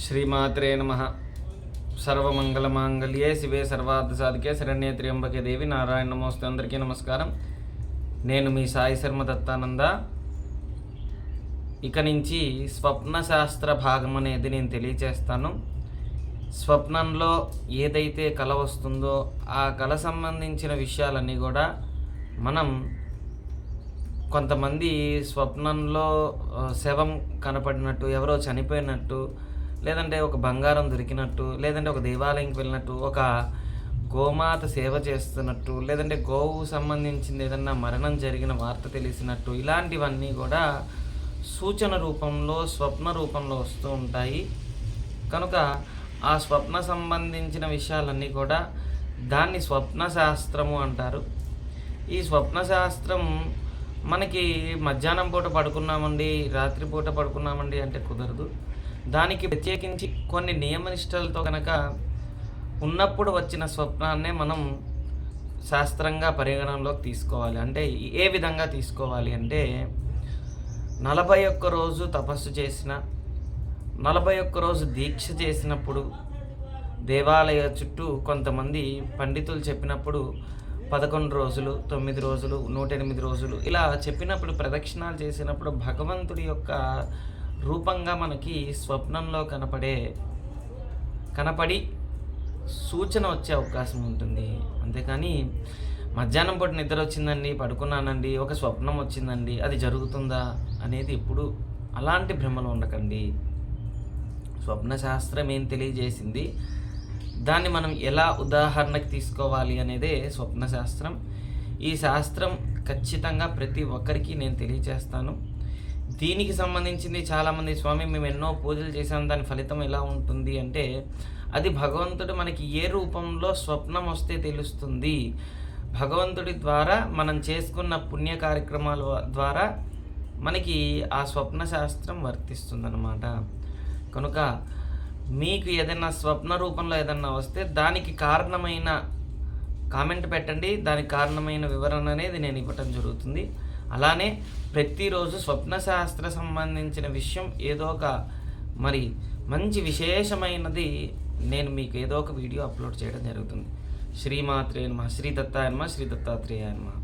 శ్రీమాత్రే నమః. సర్వమంగళమాంగళ్యే శివే సర్వార్థసాధికే శరణ్యే త్ర్యంబకే దేవి నారాయణ నమోస్తే. అందరికీ నమస్కారం. నేను మీ సాయి శర్మ దత్తానంద. ఇక నుంచి స్వప్నశాస్త్ర భాగం అనేది నేను తెలియచేస్తాను. స్వప్నంలో ఏదైతే కల వస్తుందో ఆ కల సంబంధించిన విషయాలన్నీ కూడా మనం కొంతమంది స్వప్నంలో శవం కనపడినట్టు, ఎవరో చనిపోయినట్టు, లేదంటే ఒక బంగారం దొరికినట్టు, లేదంటే ఒక దేవాలయంకి వెళ్ళినట్టు, ఒక గోమాత సేవ చేస్తున్నట్టు, లేదంటే గోవు సంబంధించింది ఏదన్నా మరణం జరిగిన వార్త తెలిసినట్టు, ఇలాంటివన్నీ కూడా సూచన రూపంలో స్వప్న రూపంలో వస్తూ ఉంటాయి. కనుక ఆ స్వప్న సంబంధించిన విషయాలన్నీ కూడా దాన్ని స్వప్న శాస్త్రము అంటారు. ఈ స్వప్న శాస్త్రం మనకి మధ్యాహ్నం పూట పడుకున్నామండి, రాత్రిపూట పడుకున్నామండి అంటే కుదరదు. దానికి ప్రత్యేకించి కొన్ని నియమనిష్టలతో కనుక ఉన్నప్పుడు వచ్చిన స్వప్నాన్నే మనం శాస్త్రంగా పరిగణనలోకి తీసుకోవాలి. అంటే ఏ విధంగా తీసుకోవాలి అంటే, 41 రోజు తపస్సు చేసిన, 41 రోజు దీక్ష చేసినప్పుడు, దేవాలయ చుట్టూ కొంతమంది పండితులు చెప్పినప్పుడు 11 రోజులు, 9 రోజులు, 108 రోజులు ఇలా చెప్పినప్పుడు, ప్రదక్షిణాలు చేసినప్పుడు భగవంతుడి యొక్క రూపంగా మనకి స్వప్నంలో కనపడి సూచన వచ్చే అవకాశం ఉంటుంది. అంతేకాని మధ్యాహ్నం పూట నిద్ర వచ్చిందండి, పడుకున్నానండి, ఒక స్వప్నం వచ్చిందండి, అది జరుగుతుందా అనేది ఎప్పుడు అలాంటి భ్రమలో ఉండకండి. స్వప్న శాస్త్రం ఏం తెలియజేసింది, దాన్ని మనం ఎలా ఉదాహరణకు తీసుకోవాలి అనేదే స్వప్న శాస్త్రం. ఈ శాస్త్రం ఖచ్చితంగా ప్రతి ఒక్కరికి నేను తెలియజేస్తాను. దీనికి సంబంధించింది చాలామంది, స్వామి మేము ఎన్నో పూజలు చేసాం, దాని ఫలితం ఎలా ఉంటుంది అంటే, అది భగవంతుడు మనకి ఏ రూపంలో స్వప్నం వస్తే తెలుస్తుంది. భగవంతుడి ద్వారా మనం చేసుకున్న పుణ్య కార్యక్రమాల ద్వారా మనకి ఆ స్వప్న శాస్త్రం వర్తిస్తుందన్నమాట. కనుక మీకు ఏదైనా స్వప్న రూపంలో ఏదన్నా వస్తే దానికి కారణమైన కామెంట్ పెట్టండి, దానికి కారణమైన వివరణ అనేది నేను ఇవ్వటం జరుగుతుంది. అలానే ప్రతిరోజు స్వప్న శాస్త్ర సంబంధించిన విషయం ఏదో ఒక మంచి విశేషమైనది నేను మీకు ఏదో ఒక వీడియో అప్లోడ్ చేయడం జరుగుతుంది. శ్రీమాత్రే నమః. శ్రీ దత్తాయ నమః. శ్రీ దత్తాత్రేయాయ నమః.